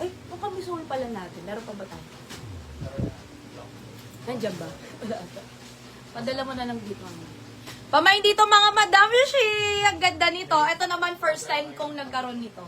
Ay, itong kamisol pala natin. Meron pa ba tayo? Nandiyan ba? Wala ata. Padala mo na ng dito. Pamain dito mga madam shi! Ang ganda nito. Ito naman first time kong nagkaroon nito.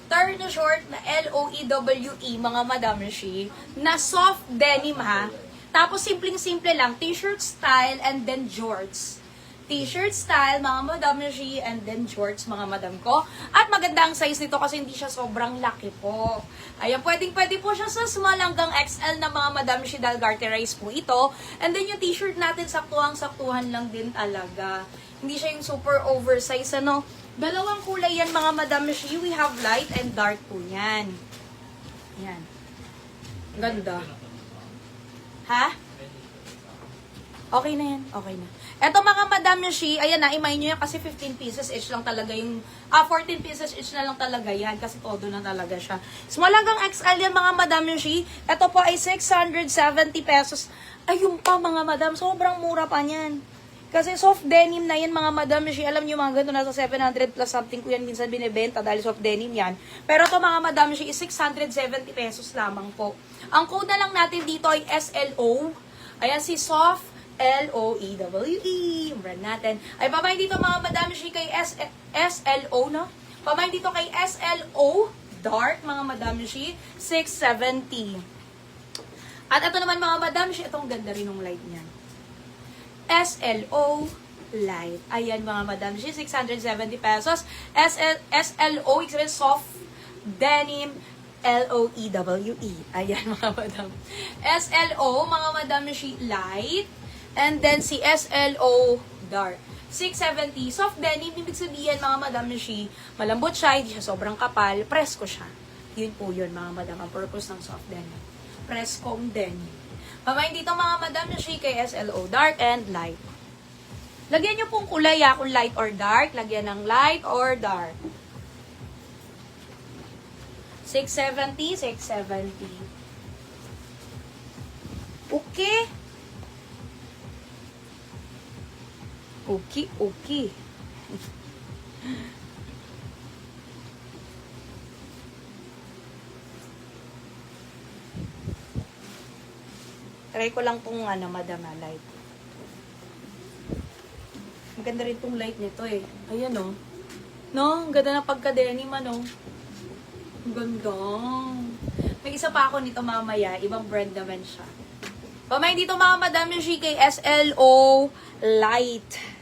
Turn short na L-O-E-W-E mga madam shi. Na soft denim ha. Tapos simpleng-simple lang. T-shirt style and then shorts. T-shirt style, mga madam shi, and then shorts, mga madam ko. At maganda ang size nito kasi hindi siya sobrang laki po. Ayan, pwede po siya sa small hanggang XL na mga madam shi dahil garterize po ito. And then yung t-shirt natin, saktuhan lang din talaga. Hindi siya yung super oversize, ano. Dalawang kulay yan, mga madam shi. We have light and dark po yan. Yan. Ganda. Ha? Okay na yan. Okay na. Eto mga madam shi, ayan na, imay nyo yan kasi 15 pieces each lang talaga yung, 14 pieces each na lang talaga yan kasi todo na talaga siya. Small hanggang XL yan mga madam shi. Eto po ay 670 pesos. Ayun pa mga madam, sobrang mura pa niyan. Kasi soft denim na yan mga madam shi. Alam nyo mga ganito, nasa 700 plus something ko yan minsan binibenta dahil soft denim yan. Pero ito mga madam shi is 670 pesos lamang po. Ang code na lang natin dito ay SLO. Ayan si soft L-O-E-W-E. Brand natin. Ay, pamain dito mga madam shi kay SLO, no? Pamain dito kay SLO Dark, mga madam shi, 670. At ito naman mga madam shi, itong ganda rin ng light niyan. SLO Light. Ayan mga madam shi, 670 pesos. SLO, soft denim, L-O-E-W-E. Ayan mga madam. SLO, mga madam shi, light. And then si SLO Dark. 670. Soft denim, ibig sabihin mga madam shi, malambot siya, hindi siya sobrang kapal, presko siya. Yun po yun mga madam, ang purpose ng soft denim. Preskong denim. Pamain dito mga madam shi kay SLO Dark and Light. Lagyan nyo pong kulay kung light or dark. Lagyan ng light or dark. 670, 670. Okay. Okay. Try ko lang tong madam light. Maganda rin tong light nito eh. Ayan oh. No, ang ganda ng pagka-denim Ang ganda. May isa pa ako nito mamaya. Ibang brand naman siya. Pamain dito mga madam shi kay SLO Light.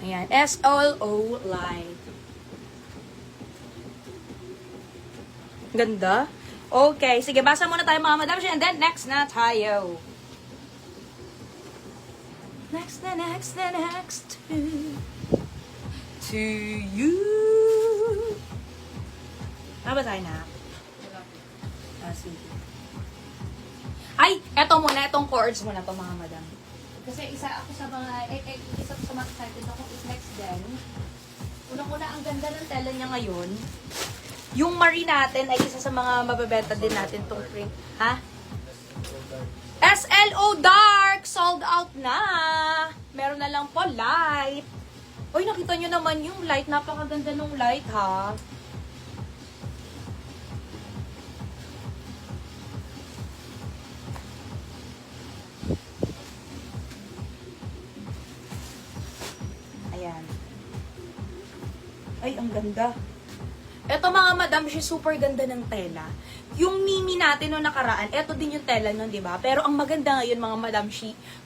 Ayan, SLO Light. Ganda. Okay, sige, basa muna tayo mga madam shi, and then next na tayo. Next. To you. Ano ba tayo na? Sige. Ay, eto muna, itong chords muna to mga madam. Kasi isa ako sa mga, isa sa mga excited ako is next then. Unang-una, ang ganda ng tela niya ngayon. Yung Marie natin ay isa sa mga mabebenta din natin tong print. Ha? SLO Dark! Sold out na! Meron na lang po light. Uy, nakita nyo naman yung light. Napakaganda ng light, ha? Ayan. Ay, ang ganda. Eto mga madam, siya super ganda ng tela. Yung mini natin no nakaraan, eto din yung tela nun, di ba? Pero ang maganda ngayon mga madam,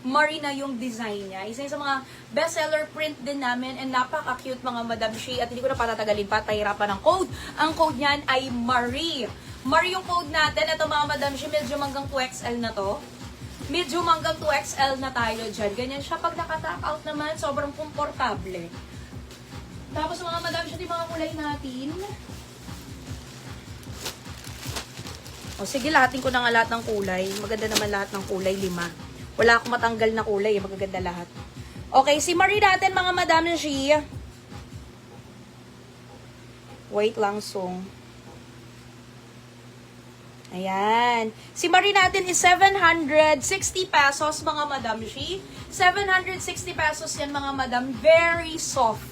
Marie na yung design niya. Isa sa mga bestseller print din namin and napaka-cute mga madam at hindi ko na patatagalin pa, tahirapan ng code. Ang code niyan ay Marie. Marie yung code natin. Eto mga madam, medyo hanggang 2XL na to. Medyo hanggang 2XL na tayo dyan. Ganyan siya. Pag naka-top out naman, sobrang komportable. Tapos mga madam, yung mga kulay natin. O sige, lahatin ko na nga lahat ng kulay. Maganda naman lahat ng kulay, 5. Wala akong matanggal na kulay, magaganda lahat. Okay, si Marie natin mga madam shi. Wait lang, song. Ayan. Si Marie natin is 760 pesos, mga madam. 760 pesos yan, mga madam. Very soft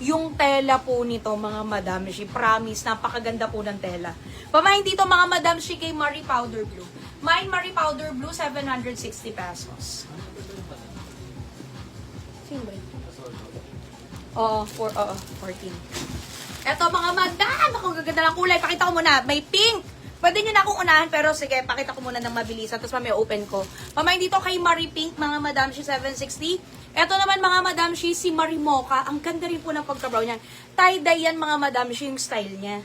yung tela po nito, mga madam. Promise, napakaganda po ng tela. Pamahin dito, mga madam, kay Marie Powder Blue. Mine Marie Powder Blue, 760 pesos. Sino ba yun? Oo, 14. Eto, mga madam, ako gaganda ng kulay. Pakita ko muna, may pink. Pwede nyo na akong unahan, pero sige, pakita ko muna ng mabilisan, tapos mamaya open ko. Pamahin dito kay Marie Pink, mga madam, 760. Eto naman, mga madam, si Marie Mocha. Ang ganda rin po ng pagka-brown niyan. Tie-dye yan, mga madam, yung style niya.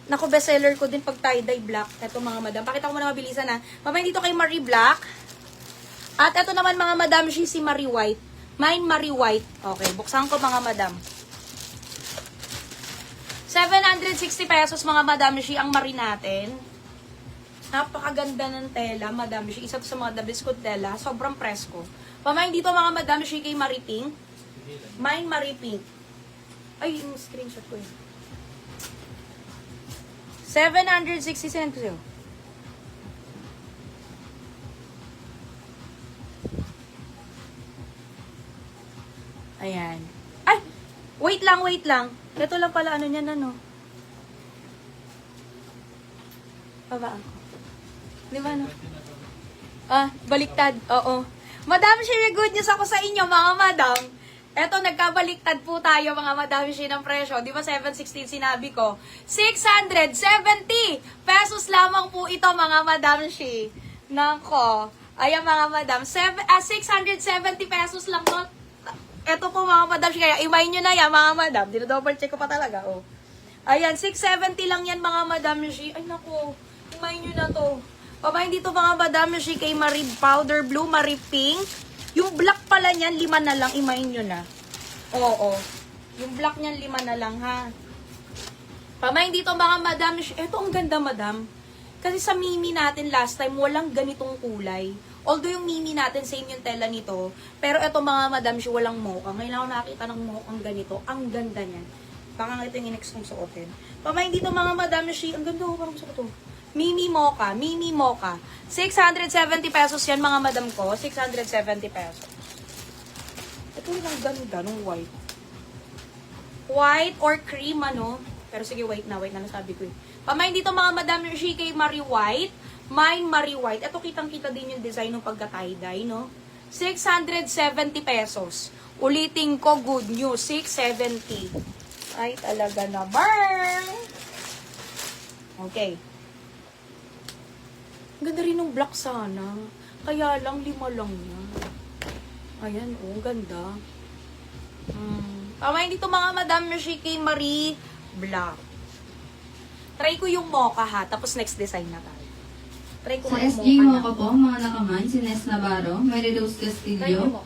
Naku, bestseller ko din pag tie-dye black. Eto, mga madam, pakita ko muna mabilisan ha. Pamahin dito kay Marie Black. At eto naman, mga madam, si Marie White. Mine Marie White. Okay, buksan ko, mga madam. 760 pesos, mga madam, ang Marie natin. Napakaganda ng tela, madam. Isa to sa mga the best ko tela. Sobrang presko. Pamahin dito, mga madam, kay Marie Pink. Mine Marie Pink. Ay, yung screenshot ko yun. 760 cents ko. Ayan. Ay! Wait lang. Ito lang pala, ano niyan, ano? Babaan ko. Di ba, ano? Baliktad. Oo. Madam, share good news ako sa inyo, mga madam. Eto, nagkabaliktad po tayo, mga madam, share ng presyo. Di ba, 716 sinabi ko? 670 pesos lamang po ito, mga madam, share. Nako. Ayan, mga madam. 670 pesos lang to. Eto po, mga madam, kaya imay nyo na yan, mga madam. Dino-double check ko pa talaga, oh. Ayan, 670 lang yan, mga madam. Ay, naku, imay nyo na to. Pamahin dito, mga madam, kay Marie Powder Blue, Marie Pink. Yung black pala niyan, 5 na lang, imay nyo na. Oo. Yung black niyan, 5 na lang, ha. Pamahin dito, mga madam. Eto, ang ganda, madam. Kasi sa Mimi natin last time, walang ganitong kulay. Although yung Mimi natin, same yung tela nito. Pero eto, mga madam, walang mocha. Ngayon ako nakakita ng mocha ganito. Ang ganda niyan. Baka nga ito yung in-next kong suotin. Pamahin dito, mga madam, ang ganda ko, parang gusto ko to. Mimi Mocha. 670 pesos yan, mga madam ko. 670 pesos. Ito yung ganda ng white. White or cream, ano. Pero sige, white na, nasabi ko eh. Pamahin dito, mga madam, kay Marie White. Mine Marie White. Ito, kitang-kita din yung design ng pagka-tie-dye, no? 670 pesos. Ulitin ko, good news. 670. Ay, talaga na. Burn! Okay. Ganda rin ng black sana. Kaya lang, 5 lang yan. Ayan, oh, ganda. Pamahin dito, mga madam, kay Marie Black. Try ko yung mocha, ha. Tapos next design na tayo. Try ko Sa yung SG mocha Mocha po, mga nakaman, si Nes Navarro, Mary Rose Castillo,